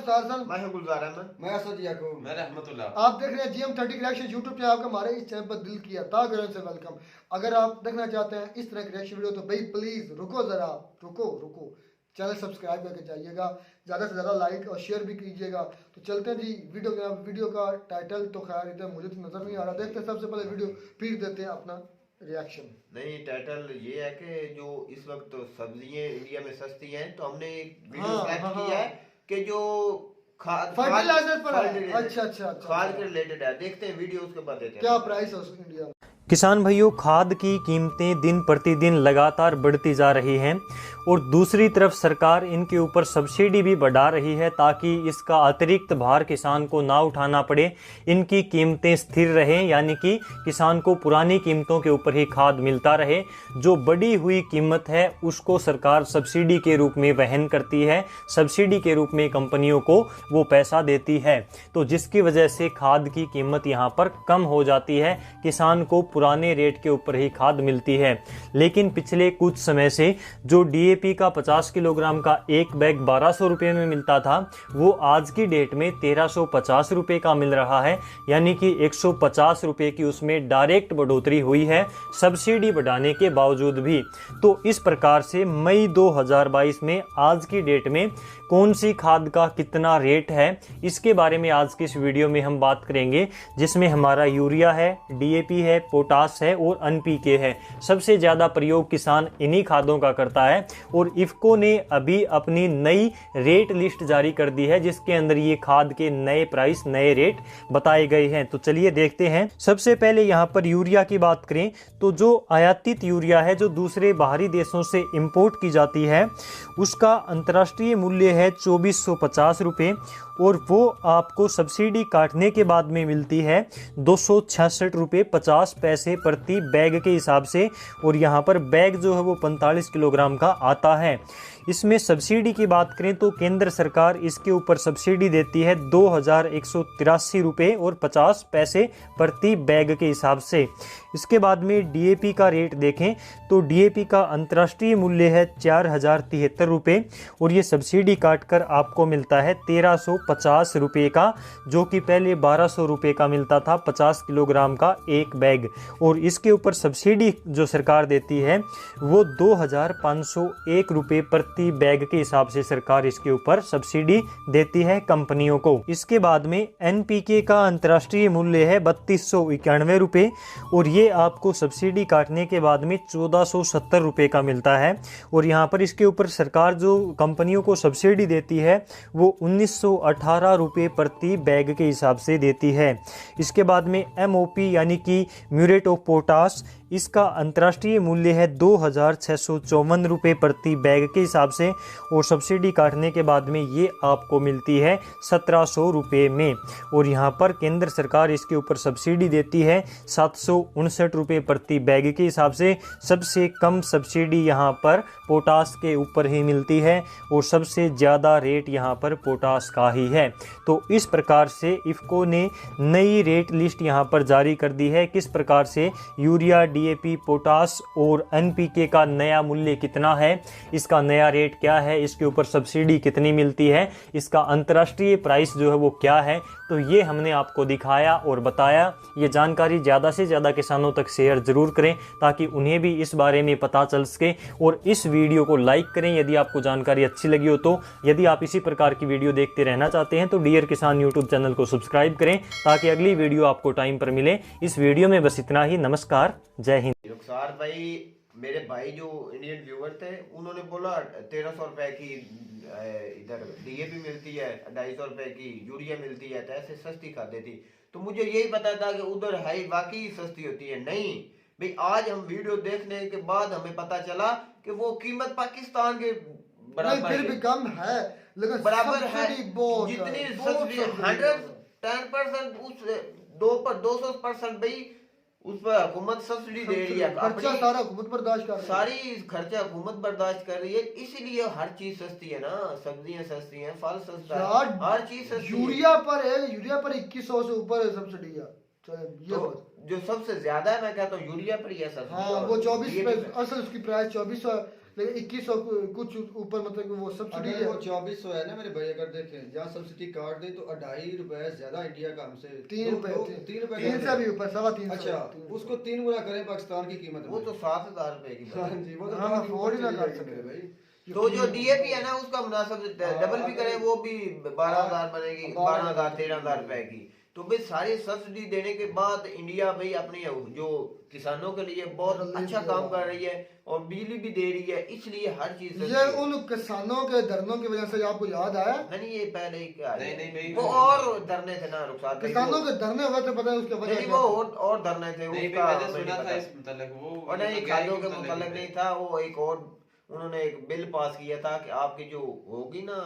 अफ्तार sir, मैं गुलजार अहमद, मैं असद याकूब, मैं रहमतुल्लाह। आप देख रहे हैं GM30 रिएक्शन यूट्यूब पे। आपका हमारे इस चैनल पर दिल की अता से वेलकम। अगर आप देखना चाहते हैं इस तरह की रिएक्शन वीडियो तो भाई प्लीज रुको जरा, रुको चैनल सब्सक्राइब करके जाइएगा, ज़्यादा से ज़्यादा लाइक और शेयर भी कीजिएगा। तो चलते हैं जी वीडियो का टाइटल तो खैर इधर मुझे तो नज़र नहीं आ रहा। देखते हैं सबसे पहले वीडियो, फिर देते हैं अपना रिएक्शन। नहीं टाइटल ये है कि जो इस वक्त तो सब्जियां इंडिया में सस्ती हैं, तो हमने एक वीडियो हाँ, सेलेक्ट हाँ, किया है कि जो फर्टिलाइजर पर है। अच्छा खाद के रिलेटेड है। देखते हैं वीडियो, उसके बाद देते हैं क्या प्राइस है इंडिया में। किसान भाइयों, खाद की कीमतें दिन प्रतिदिन लगातार बढ़ती जा रही हैं और दूसरी तरफ सरकार इनके ऊपर सब्सिडी भी बढ़ा रही है ताकि इसका अतिरिक्त भार किसान को ना उठाना पड़े, इनकी कीमतें स्थिर रहें, यानी कि किसान को पुरानी कीमतों के ऊपर ही खाद मिलता रहे। जो बढ़ी हुई कीमत है उसको सरकार सब्सिडी के रूप में वहन करती है, सब्सिडी के रूप में कंपनियों को वो पैसा देती है, तो जिसकी वजह से खाद की कीमत यहाँ पर कम हो जाती है, किसान को पुराने रेट के ऊपर ही खाद मिलती है। लेकिन पिछले कुछ समय से जो DAP का 50 किलोग्राम का एक बैग 1200 रुपये में मिलता था, वो आज की डेट में 1350 रुपये का मिल रहा है, यानी कि 150 रुपये की उसमें डायरेक्ट बढ़ोतरी हुई है सब्सिडी बढ़ाने के बावजूद भी। तो इस प्रकार से मई 2022 में आज की डेट में कौन सी खाद का कितना रेट है, इसके बारे में आज की इस वीडियो में हम बात करेंगे, जिसमें हमारा यूरिया है, DAP है, पोटास है और NPK है। सबसे ज़्यादा प्रयोग किसान इन्हीं खादों का करता है और इफ़को ने अभी अपनी नई रेट लिस्ट जारी कर दी है, जिसके अंदर ये खाद के नए प्राइस, नए रेट बताए गए हैं। तो चलिए देखते हैं। सबसे पहले यहाँ पर यूरिया की बात करें तो जो आयातित यूरिया है, जो दूसरे बाहरी देशों से इंपोर्ट की जाती है, उसका अंतर्राष्ट्रीय मूल्य है 2450 रुपये और वो आपको सब्सिडी काटने के बाद में मिलती है 266 रुपये 50 पैसे प्रति बैग के हिसाब से। और यहाँ पर बैग जो है वो 45 किलोग्राम का आता है। इसमें सब्सिडी की बात करें तो केंद्र सरकार इसके ऊपर सब्सिडी देती है 2183 रुपये और 50 पैसे प्रति बैग के हिसाब से। इसके बाद में DAP का रेट देखें तो DAP का अंतर्राष्ट्रीय मूल्य है 4073 रुपये और ये सब्सिडी काटकर आपको मिलता है 1350 रुपये का, जो कि पहले 1200 रुपये का मिलता था 50 किलोग्राम का एक बैग। और इसके ऊपर सब्सिडी जो सरकार देती है वो 2501 रुपये प्रति बैग के हिसाब से सरकार इसके ऊपर सब्सिडी देती है कंपनियों को। इसके बाद में NPK का अंतर्राष्ट्रीय मूल्य है 3291 रुपये और ये आपको सब्सिडी काटने के बाद में 1470 रुपये का मिलता है। और यहाँ पर इसके ऊपर सरकार जो कंपनियों को सब्सिडी देती है वो 1918 रुपये प्रति बैग के हिसाब से देती है। इसके बाद में MOP यानी कि म्यूरेट ऑफ पोटास, इसका अंतर्राष्ट्रीय मूल्य है 2654 रुपये प्रति बैग के हिसाब से और सब्सिडी काटने के बाद में ये आपको मिलती है 1700 रुपये में। और यहाँ पर केंद्र सरकार इसके ऊपर सब्सिडी देती है 759 रुपये प्रति बैग के हिसाब से। सबसे कम सब्सिडी यहाँ पर पोटास के ऊपर ही मिलती है और सबसे ज़्यादा रेट यहाँ पर पोटास का ही है। तो इस प्रकार से इफ़को ने नई रेट लिस्ट यहाँ पर जारी कर दी है, किस प्रकार से यूरिया, DAP, पोटास और NPK का नया मूल्य कितना है, इसका नया रेट क्या है, इसके ऊपर सब्सिडी कितनी मिलती है, इसका अंतर्राष्ट्रीय प्राइस जो है वो क्या है। तो ये हमने आपको दिखाया और बताया। ये जानकारी ज़्यादा से ज़्यादा किसानों तक शेयर ज़रूर करें ताकि उन्हें भी इस बारे में पता चल सके। और इस वीडियो को लाइक करें यदि आपको जानकारी अच्छी लगी हो तो। यदि आप इसी प्रकार की वीडियो देखते रहना चाहते हैं तो डियर किसान यूट्यूब चैनल को सब्सक्राइब करें ताकि अगली वीडियो आपको टाइम पर मिले। इस वीडियो में बस इतना ही। नमस्कार, जय हिंद। रुखसार भाई, मेरे भाई जो इंडियन व्यूवर थे, उन्होंने बोला 1300 रुपए की इधर DAP मिलती है, 250 रुपए की यूरिया मिलती है, तो ऐसे सस्ती खाते थी। तो मुझे यही पता था कि उधर है वाकई सस्ती होती है। नहीं भाई, आज हम वीडियो देखने के बाद हमें पता चला कि वो कीमत पाकिस्तान के बराबर फिर भी कम है, लेकिन बराबर है। जितनी सब्सिडी 110% उस 200% भाई उस पर हुकूमत सब्सिडी दे रही है। खर्चा सारा हुकूमत बर्दाश्त कर रही है, सारी खर्चा हुकूमत बर्दाश्त कर रही है, इसीलिए हर चीज सस्ती है ना। सब्जियां सस्ती हैं, फल सस्ता है, हर चीज सस्ती है। यूरिया पर 2100 से ऊपर सब्सिडी है। तो जो सबसे ज्यादा है, मैं कहता हूँ यूरिया पर ही है सब्सिडी। हाँ, वो 24 असल उसकी प्राइस 2400 है, लेकिन 2100 कुछ ऊपर मतलब कि वो सब्सिडी अगर है। वो 2400 है ना मेरे भाई, अगर देखें जहाँ सब्सिडी काट दे तो 2.5 रुपए ज्यादा इंडिया का हमसे 3 रुपए 3 रुपए 3 से भी ऊपर 3.5 अच्छा, उसको 3 गुना करें पाकिस्तान की कीमत वो में। तो 7,000 रुपए की हाँ बात है। जी, वो तो हाँ, बात ही अफोर्ड ही ना ऊपर कर चली सकते जाएगी भाई। तो जो डीएपी है ना उसका मुनासिब डबल भी करें वो भी 12,000 बनेगी, 12,000 13,000 रुपए की। तो भाई सारी सब्सिडी देने के बाद इंडिया भाई अपनी जो किसानों के लिए बहुत अच्छा काम कर रही है और बिजली भी दे रही है, इसलिए हर चीज ये सस्ती है। उन किसानों के धरनों की वजह से आपको याद आया, नहीं ये पहले ही क्या है? नहीं भाई, वो और धरने थे ना रुखसार भाई, किसानों वो- के धरने हुए थे, पता है उसके वजह नहीं क्या वो थी? और धरने थे नहीं उसका भाई, मैंने हमें सुना नहीं था पता। इस मुतल्लिक वो और नहीं तो खादों के मुतल्लिक मुतल्लिक नहीं था, वो एक और उन्होंने एक बिल पास किया था कि आपकी जो होगी ना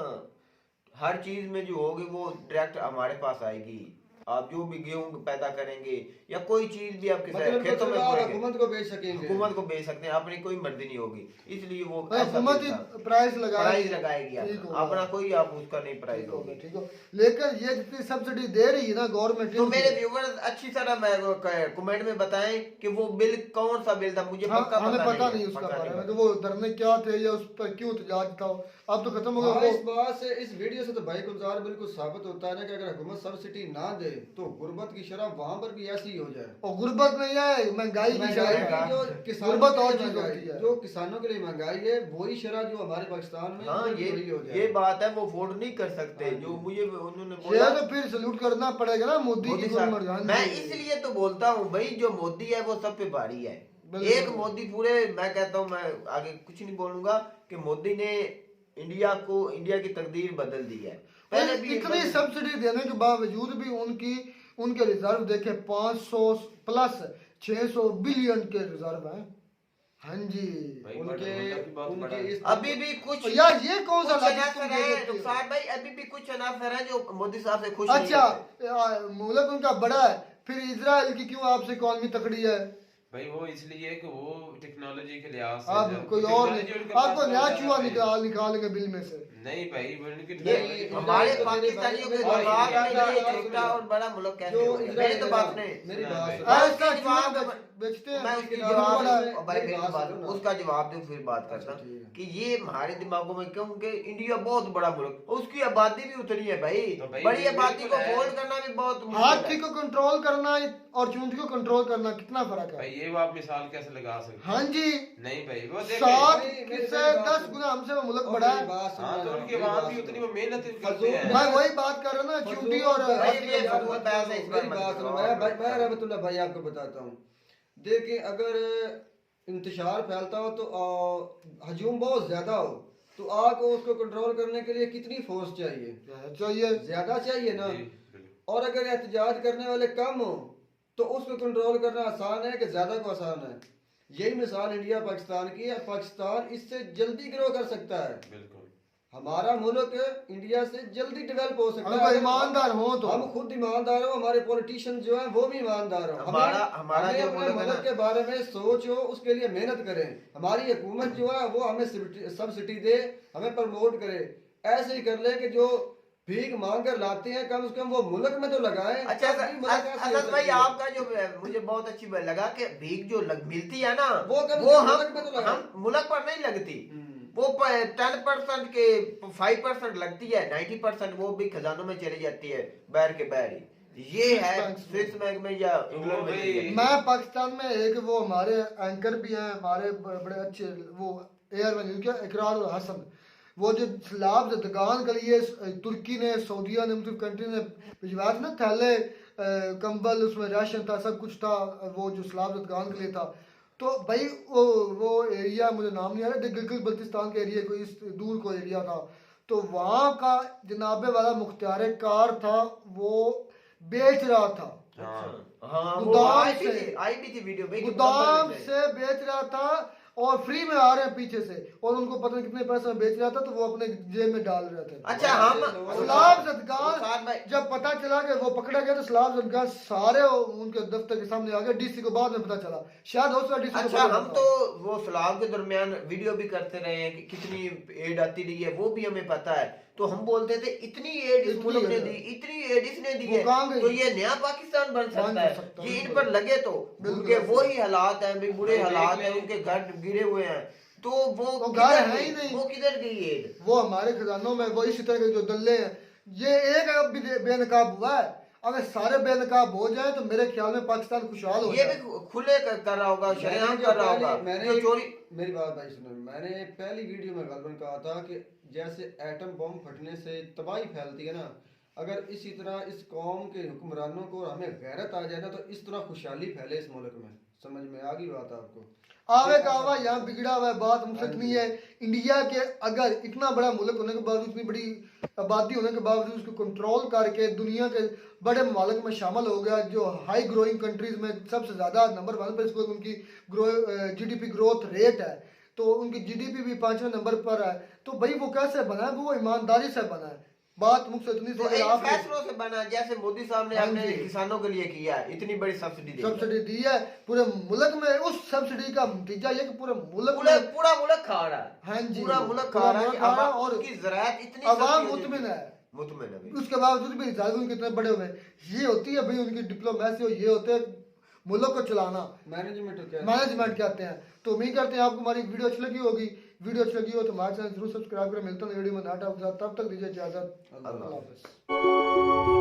हर चीज में जो होगी वो डायरेक्ट हमारे पास आएगी। आप जो भी गेहूं पैदा करेंगे या कोई चीज भी आपके मतलब खेतों में आप बोएंगे, हुकूमत को बेच सकेंगे। हुकूमत को बेच सकते हैं, अपनी कोई मर्जी नहीं होगी, इसलिए वो भाई, ऐसा हुकूमत बिल ही था। प्राइस प्राइस लगाएगी ठीक अपना, होगा। अपना कोई आप उसका नहीं प्राइस ठीक होगा, होगी। ठीक हो। लेकिन ये जितनी सब्सिडी दे रही है ना गवर्नमेंट, तो मेरे व्यूवर्स अच्छी तरह कमेंट में बताएं कि वो बिल कौन सा बिल था, मुझे पक्का हमें पता नहीं उसका पक्का बारे में नहीं कि वो धरने क्या थे या उस पर क्यों एहतजाज था। अब तो खत्म हो हाँ, गया इस बात से इस वीडियो से तो भाई गुलजार बिल्कुल साबित होता है ना कि अगर हुकूमत सब्सिडी ना दे तो गुर्बत की शरह वहां पर भी ऐसी ही हो जाए। और गुर्बत नहीं है, महंगाई की महंगाई शरह की जो है। किसानों गुर्बत के और लिए चीज महंगाई- होती है। जो किसानों के लिए महंगाई है वही शरह जो हमारे पाकिस्तान में हाँ वही हो जाए। ये बात है, वो अफोर्ड नहीं कर सकते जो मुझे उन्होंने ये बोला। तो फिर सल्यूट करना पड़ेगा ना मोदी मोदी की साहब, गवर्नमेंट। मैं इसलिए तो बोलता हूँ भाई जो मोदी है वो सब पे भारी है। बिल्कुल। एक मोदी पूरे, मैं कहता हूँ, मैं आगे कुछ नहीं बोलूंगा कि मोदी ने इंडिया की तकदीर बदल दी है। पहले भी इतनी सब्सिडी देने के बावजूद भी उनके रिजर्व देखे 500 प्लस 600 बिलियन के रिजर्व हैं। हाँ जी। भाई उनके बहुत बड़ा उनके इस अभी भी कुछ यार ये कौन सा कुछ लॉजिक अनासर तुम दे है देते हो? रुखसार भाई, अभी भी कुछ अनासर है जो मोदी साहब से खुश नहीं अच्छा, होते। मुल्क उनका बड़ा है, फिर इजराइल की क्यों आपसे इकॉनमी तकड़ी है? भाई वो इसलिए कि वो टेक्नोलॉजी के लिहाज से आप कोई और नहीं, टेक्नोलॉजी उनके आपको पास नया बहुत चूहा ज्यादा है। निकालेंगे बिल में से। नहीं भाई वो उनकी ये टेक्नोलॉजी हमारे तो मेरे पाकिस्तानियों के भाई- दिमाग भाई- में ये भाई- छोटा और बड़ा मुल्क कैसे जो हो गया? इजराइल मेरी तो बात नहीं, मेरी नहीं, बात भाई। सुनो। ऐसा उसके चूहा जवाब बेचते हैं। मैं उसकी मेरी जवाब बात दूं, भाई मेरी मेरी बात बात सुनो ना। उसका जवाब दूं फिर बात करता अच्छा, ठीक है। कि ये हमारे दिमागों में क्योंकि इंडिया बहुत बड़ा मुल्क, उसकी आबादी भी उतनी है भाई, तो भाई बड़ी आबादी को बिल्कुल है। होल्ड करना भी बहुत मुश्किल हाथी है। को कंट्रोल करना और चूंटी को कंट्रोल करना कितना फर्क है? भाई ये वो आप मिसाल कैसे लगा सकते हाँ हैं? जी, नहीं भाई वो देखें 7 मेरी से बात 10 सुनो। गुना हमसे वो मुल्क और बड़ा मेरी है। बात सुनो हाँ तो ना, उनके मेरी वहाँ बात भी उतनी सुनो। वो मेहनत करते फजूल हैं। मैं वही बात कर रहा हूँ ना, चूंटी और भाई, हाथी ये का फजूल बहस है, इस पर मेरी मत बात करो। सुनो। मैं रहमतुल्लाह भाई आपको बताता हूँ। देखिए अगर इंतशार फैलता हो तो हजूम बहुत ज्यादा हो तो आपको उसको कंट्रोल करने के लिए कितनी फोर्स चाहिए? चाहिए। ज्यादा चाहिए ना। जी, बिल्कुल। और अगर एहतजाज करने वाले कम हो तो उसको कंट्रोल करना आसान है कि ज्यादा को आसान है? यही मिसाल इंडिया पाकिस्तान की है। पाकिस्तान इससे जल्दी ग्रो कर सकता है। बिल्कुल हमारा मुल्क इंडिया से जल्दी डेवलप हो सकता हम है। ईमानदार हो तो हम खुद ईमानदार हो, हमारे पॉलिटिशियन जो हैं वो भी ईमानदार हो। हमारा हमें जो अपने मुल्क है मुल्क ना- के बारे में सोच हो, उसके लिए मेहनत करें। हमारी हुकूमत जो है वो हमें सब्सिडी दे, हमें प्रमोट करे। ऐसे ही कर ले कि जो भीख मांग कर लाते हैं कम से कम वो मुल्क में तो लगाएं। अच्छा तब भी मुल्क ऐसे हो असद भाई, सकती है। आपका जो मुझे बहुत अच्छी बात लगा कि भीख जो मिलती है ना वो कम से वो कम मुल्क में तो लगाएं। हम मुल्क पर नहीं लगती, हम्म। वो 10% के 5% लगती है, 90% वो भी खजानों में चली जाती है बैर के बैर ही। ये है स्विस बैंक में या इंग्लैंड में चली जाती है। मैं पाकिस्तान में एक वो हमारे एंकर भी हैं, हमारे बड़े अच्छे वो एयरमैन उनके इकरार और हसन, वो जो सलाब दुकान के लिए तुर्की ने, सऊदीया ने, मुख्तलिफ कंट्री ने भिजवाया था ना थैले, कंबल, उसमें राशन था, सब कुछ था, वो जो सलाब दुकान के लिए था। तो भाई वो एरिया मुझे नाम नहीं आ रहा, गिलगित बल्तिस्तान के एरिया कोई दूर को एरिया था, तो वहाँ का जनाबे वाला मुख्तियार कार था, वो बेच रहा था, हाँ वो गोदाम आई भी से- थी, आई भी थी वीडियो में कि गोदाम मुकम्मल से बेच रहा था और फ्री में आ रहे हैं पीछे से, और उनको पता नहीं कितने पैसे में बेच रहा था, तो वो अपने जेब में डाल रहे थे। अच्छा हम सलाब उस्ताद जदगान भाई, जब पता चला कि वो पकड़ा गया तो सलाब जदगान सारे उनके दफ्तर के सामने आ गए, डीसी को बाद में पता चला, शायद हो सकता डीसी को अच्छा पता हम था। तो वो सलाब के दरमियान वीडियो भी करते रहे हैं कि कितनी एड आती रही है, वो भी हमें पता है। तो हम बोलते थे इतनी एड इस इतनी मुल्क ने एड दी, है। इतनी एड इसने दी वो है, कहाँ गई? तो ये नया पाकिस्तान बन सकता है। सकता है, ये इन बिल्कुल। पर लगे तो बिल्कुल उनके ऐसे। वो ही हालात हैं, भी बुरे भाई, हालात देख हैं, ले। उनके घर गिरे हुए हैं, तो वो घर किधर है ही गई? नहीं। वो किधर गई एड? वो हमारे खजानों में, वो इसी तरह के जो दल्ले हैं, ये एक अब भी बेनकाब हुआ है। अगर सारे बेनकाब हो जाए तो मेरे ख्याल में पाकिस्तान खुशहाल हो ये जाए। भी खुले कर रहा होगा, शरेआम मैंने कर रहा होगा। मैंने जो चोरी, मेरी बात भाई सुनो, मैंने पहली वीडियो में गलबन कहा था कि जैसे एटम बम फटने से तबाही फैलती है ना, अगर इसी तरह इस कौम के हुक्मरानों को और हमें गैरत आ जाए ना, तो इस तरह खुशहाली फैले इस मुल्क में। समझ में आ गई बात आपको? आवे का आवा यहाँ बिगड़ा हुआ है। बात मुझसे इतनी है, इंडिया के अगर इतना बड़ा मुल्क होने के बावजूद, इतनी बड़ी आबादी होने के बावजूद उसको कंट्रोल करके दुनिया के बड़े ममालिक में शामिल हो गया, जो हाई ग्रोइंग कंट्रीज में सबसे ज़्यादा नंबर 1 पर इस वक्त उनकी जीडीपी ग्रोथ रेट है, तो उनकी जीडीपी भी 5वें नंबर पर है। तो भाई वो कैसे बना है? वो ईमानदारी से बना है। बात मुझसे इतनी तो सी इन आप फैसलों से बना, जैसे मोदी साहब ने हाँ अपने जी। किसानों के लिए किया है, इतनी बड़ी सब्सिडी दी है। सब्सिडी दी है पूरे मुल्क में। उस सब्सिडी का नतीजा ये कि पूरे मुल्क पूरा में पूरा मुल्क खा रहा है। हाँ जी, पूरा मुल्क पूरा खा रहा है मुल्क कि खा रहा है अब और उसकी ज़राअत इतनी अवाम सस्ती हो मुतमिन चुकी है। मुतमिन है भाई। उसके बावजूद भी रिजार्व कितने बड़े हुए हैं। ये होती है भाई उनकी डिप्लोमेसी, और ये होते हैं मुल्क को चलाना, मैनेजमेंट कहते हैं। तो उम्मीद करते हैं आपको हमारी वीडियो अच्छी लगी होगी। वीडियो अच्छी लगी हो तो हमारे चैनल जरूर सब्सक्राइब करें। मिलता हूँ वीडियो में, तब तक दीजिए इजाजत। अल्लाह हाफ़िज़।